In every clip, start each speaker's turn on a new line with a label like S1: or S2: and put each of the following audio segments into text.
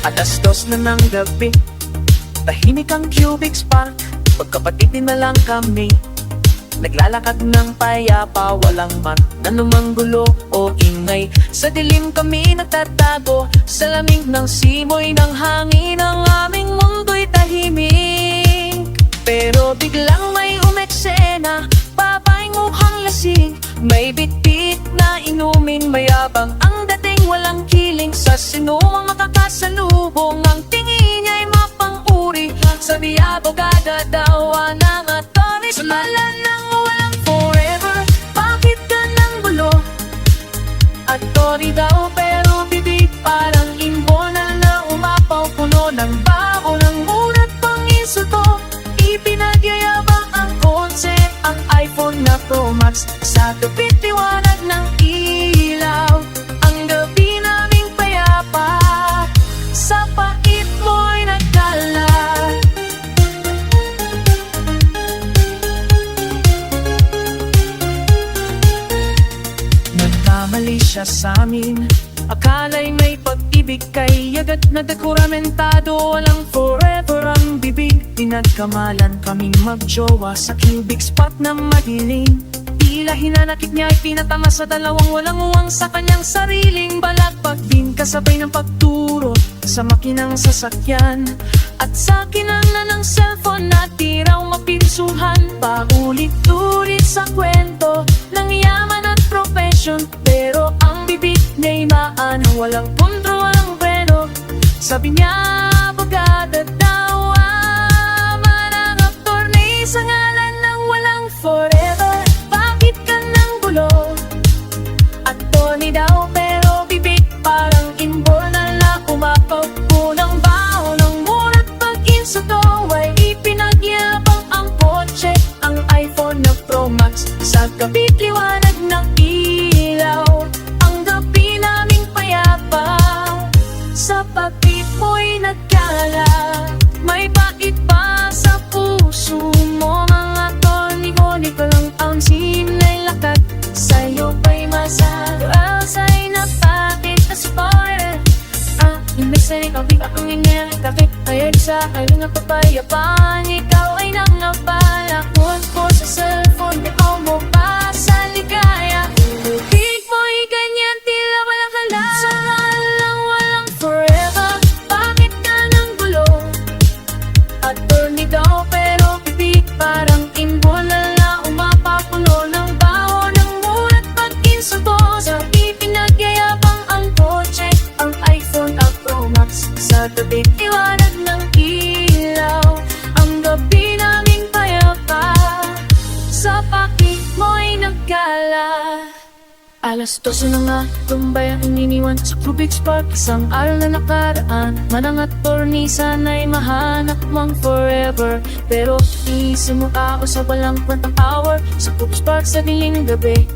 S1: Alas 2 na ng gabi, tahimik ang Cubic Spark. Pagkapatid din na lang kami, naglalakad ng payapa, walang man anumang gulo o ingay. Sa dilim kami nagtatago, sa lamig ng simoy ng hangin. Ang aming mundo'y tahimik, pero biglang may umeksena. Papay mukhang lasing, may bitbit na inumin. Mayabang ang dating, walang kiling sa sinuwang makakasalubong. Ang tingin niya'y mapang-uri, sabi abogada daw ng attorney. Sumala nang walang forever, bakit ka nang bulo? Attorney daw pero bibig parang imbonal na umapaw. Puno ng bao ng ulat pang insulto, ipinagyayabang ang kotse, ang iPhone na Pro Max. Sa gabi liwanag ng ilaw, ang gabi naming payapa, sa pait mo'y nagkalat. Nagkamali siya sa'min, akala'y may pag-ibig, kay agad na dekuramentado. Walang forever ang bibig, pinagkamalan kaming magjowa sa Cubic Spark na madilim. Tila hinanakit niya ay pinatama sa dalawang walang uwang sa kanyang sariling balakbak. Din kasabay ng pagturo sa makinang sasakyan, at sa kinanglan ng cellphone na tiraw mapinsuhan. Paulit-ulit sa kwento ng yaman at profession, pero ang bibig niya'y maano, walang kontro, walang preno. Sabi niya abogada daw, manang attorney sa ngalan ng walang forever. Bakit ka nang bulo? Attorney daw pero bibig parang imbonal na umapaw. Punang bao ng murat pag-insulto, ay ipinagyabang ang kotse, ang iPhone na Pro Max. Sa gabi liwanag ng ilaw, ang gabi naming payapa, sa pagpit mo'y nagkalat. May bait ba sa puso mo? Mga toni-goni ka lang ang sinay lakad, sa'yo ba'y masarap sa'y napakit na spoiler. Imbes na ikaw di akong inyaring tabi, ayag sa aling napapayapaan. Ikaw ay nangabala, ko sa cellphone, ikaw mo pa sa ligaya. Bibig mo'y ganyan, tila walang hala, sa ngalang walang forever. Bakit ka nang gulo? Attorney daw pero bibig parang imbonal na umapapuno ng bao ng mulat pag-insulto. Sa ipinagyayabang ang kotse, ang iPhone at Pro Max. Sa gabi liwanag ng ilaw, ang gabi naming payapa, sa pakit mo'y nagkala. Alas 12 na nga, tumbay ang ininiwan sa Cubic Spark. Isang araw na nakaraan, manang attorney sana'y mahanap mang forever. Pero isimula ako sa walang kwentang hour, sa Cubic Spark sa diling gabi.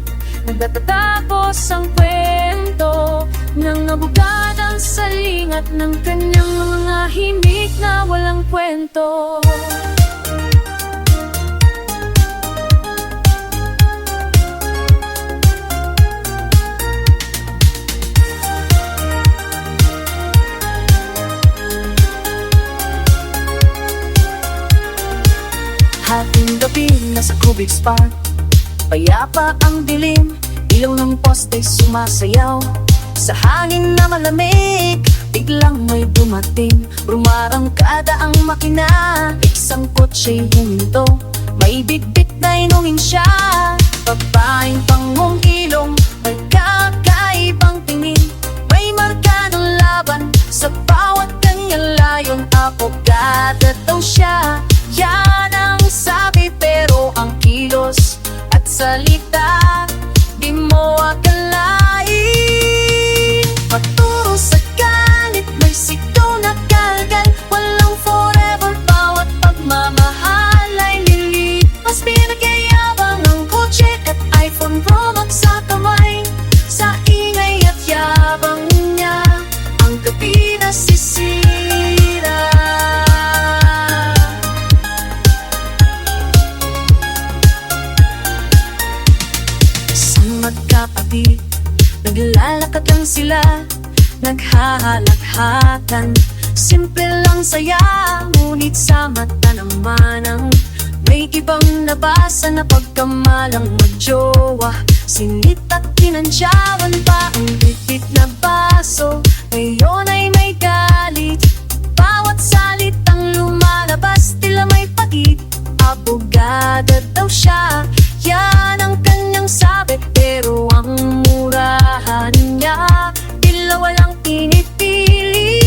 S1: Nagtatapos ang kwento ng abogadang salingat ng kanyang mga himik na walang kwento. Hating gabi na sa Cubic Spark, payapa ang dilim, ilaw ng poste sumasayaw. Sa hangin na malamig, biglang may dumating, rumarangkada ang makina, isang kotse'y huminto. May bitbit na inungin siya, babaeng pangungilong, magkakaibang tingin. May marka ng laban sa bawat kanyang layon, abogada daw siya. Yan ang sabi pero ang kilos at salita di mo akalain. Paturo sa galit, may sigaw na galgal, walang forever, bawat pagmamahal ay lilipas. Pinagyayabang ang kotse at iPhone Pro Max sa kamay, sa ingay at yabang niya, ang gabi nasisira. Magkapatid, naglalakad lang sila, naghahalakhakan Simple lang saya, ngunit sa mata naman ang may ibang nabasa na pagkamalang magjowa. Sinit at tinantyawan pa ang bitbit na baso, ngayon ay may galit. Bawat salitang lumalabas tila may pagit. Abogada daw siya, yan ang kanyang sabi, pero ang murahan niya tila walang pinipili.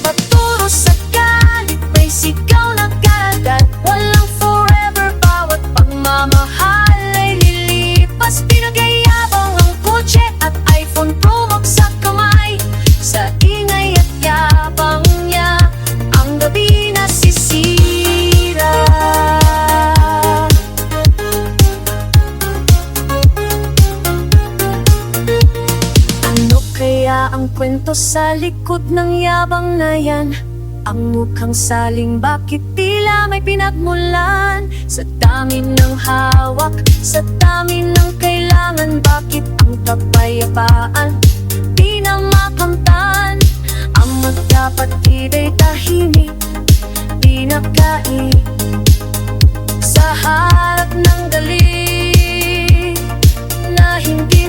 S1: Paturo sa galit, may sigaw na kalat. Walang forever, bawat pagmamahal ay lilipas. Pinagayabang ang kotse at iPhone Pro Max sa kamay. Sa ingay at yabang niya, ang gabi nasisira. Ano kaya ang kwento sa likod ng yabang na yan? Ang mukhang saling, bakit tila may pinagmulan? Sa dami ng hawak, sa dami ng kailangan, bakit ang kapayapaan di na makamtan? Ang magkapatid ay tahimik, di nakain sa harap ng galit na hindi